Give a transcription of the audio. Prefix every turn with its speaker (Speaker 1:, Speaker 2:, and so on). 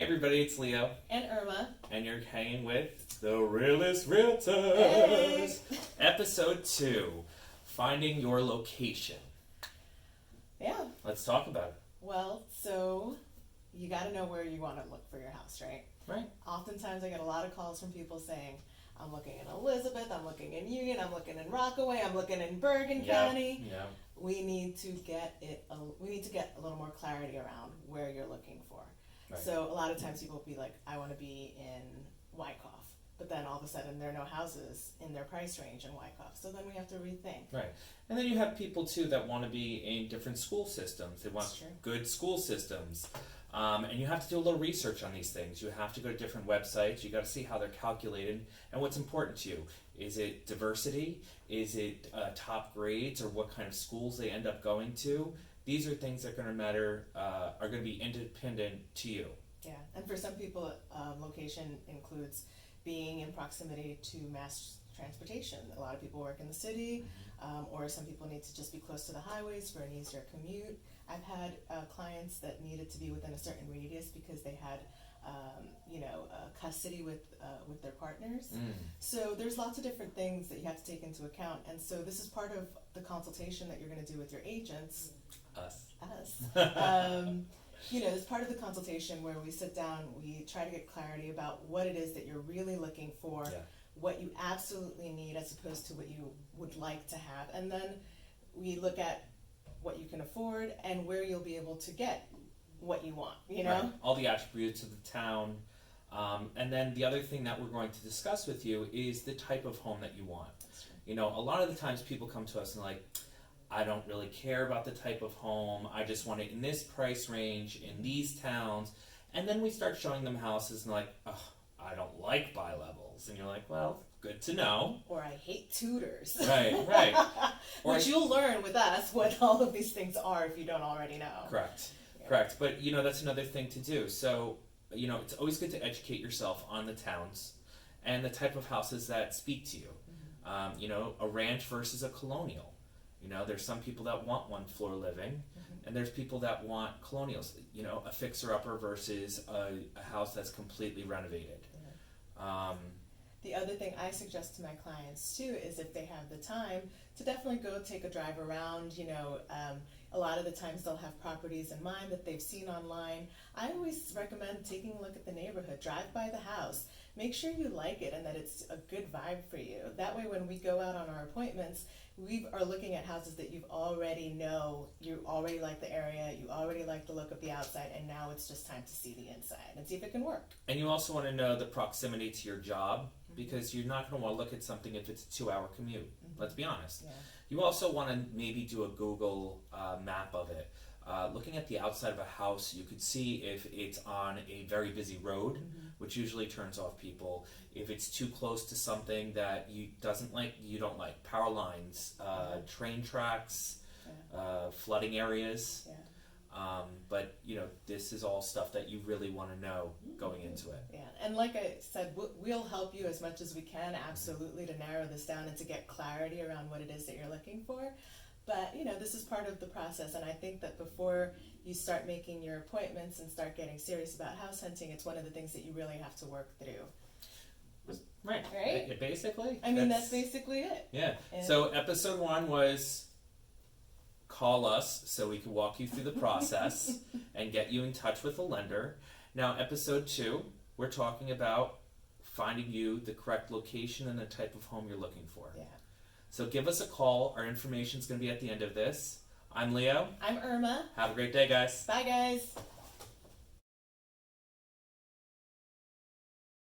Speaker 1: everybody, it's Leo.
Speaker 2: And Irma.
Speaker 1: And you're hanging with the Realest Realtors.
Speaker 2: Hey.
Speaker 1: Episode 2, Finding Your Location.
Speaker 2: Yeah.
Speaker 1: Let's talk about it.
Speaker 2: Well, so you got to know where you want to look for your house, right?
Speaker 1: Right.
Speaker 2: Oftentimes I get a lot of calls from people saying, I'm looking in Elizabeth, I'm looking in Union, I'm looking in Rockaway, I'm looking in Bergen County.
Speaker 1: Yeah.
Speaker 2: We need to get a little more clarity around where you're looking for.
Speaker 1: Right.
Speaker 2: So a lot of times people will be like, I want to be in Wyckoff. But then all of a sudden there are no houses in their price range in Wyckoff. So then we have to rethink.
Speaker 1: Right. And then you have people too that want to be in different school systems. They want good school systems. And you have to do a little research on these things. You have to go to different websites. You got to see how they're calculated and what's important to you. Is it diversity? Is it top grades, or what kind of schools they end up going to? These are things that are going to matter, are going to be independent to you.
Speaker 2: Yeah, and for some people, location includes being in proximity to mass transportation. A lot of people work in the city, or some people need to just be close to the highways for an easier commute. I've had clients that needed to be within a certain radius because they had, custody with their partners. So there's lots of different things that you have to take into account. And so this is part of the consultation that you're going to do with your agents.
Speaker 1: Us.
Speaker 2: It's part of the consultation where we sit down, we try to get clarity about what it is that you're really looking for, what you absolutely need as opposed to what you would like to have. And then we look at what you can afford and where you'll be able to get what you want,
Speaker 1: Right. All the attributes of the town. And then the other thing that we're going to discuss with you is the type of home that you want.
Speaker 2: That's right.
Speaker 1: You know, a lot of the times people come to us and like, I don't really care about the type of home. I just want it in this price range, in these towns. And then we start showing them houses and like, oh, I don't like bi-levels. And you're like, well, good to know.
Speaker 2: Or I hate tutors.
Speaker 1: Right.
Speaker 2: Which you'll learn with us what all of these things are if you don't already know.
Speaker 1: Correct. But, that's another thing to do. So, it's always good to educate yourself on the towns and the type of houses that speak to you. A ranch versus a colonial. There's some people that want one floor living, and there's people that want colonials. A fixer-upper versus a house that's completely renovated.
Speaker 2: The other thing I suggest to my clients too is if they have the time to definitely go take a drive around. A lot of the times they'll have properties in mind that they've seen online. I always recommend taking a look at the neighborhood, drive by the house, make sure you like it and that it's a good vibe for you. That way when we go out on our appointments, we are looking at houses that you already like the area, you already like the look of the outside, and now it's just time to see the inside and see if it can work.
Speaker 1: And you also want to know the proximity to your job, because you're not going to want to look at something if it's a 2-hour commute. Let's be honest. Yeah. You also want to maybe do a Google map of it. Looking at the outside of a house, you could see if it's on a very busy road, which usually turns off people. If it's too close to something that you don't like. Power lines, train tracks, flooding areas. But this is all stuff that you really want to know going into it.
Speaker 2: Yeah, and like I said, we'll help you as much as we can, absolutely, to narrow this down and to get clarity around what it is that you're looking for. But, this is part of the process, and I think that before you start making your appointments and start getting serious about house hunting, it's one of the things that you really have to work through.
Speaker 1: Right? Basically.
Speaker 2: That's basically it.
Speaker 1: Yeah. So episode 1 was call us so we can walk you through the process and get you in touch with a lender. Now, episode 2, we're talking about finding you the correct location and the type of home you're looking for.
Speaker 2: Yeah.
Speaker 1: So give us a call. Our information is going to be at the end of this. I'm Leo.
Speaker 2: I'm Irma.
Speaker 1: Have a great day, guys.
Speaker 2: Bye, guys.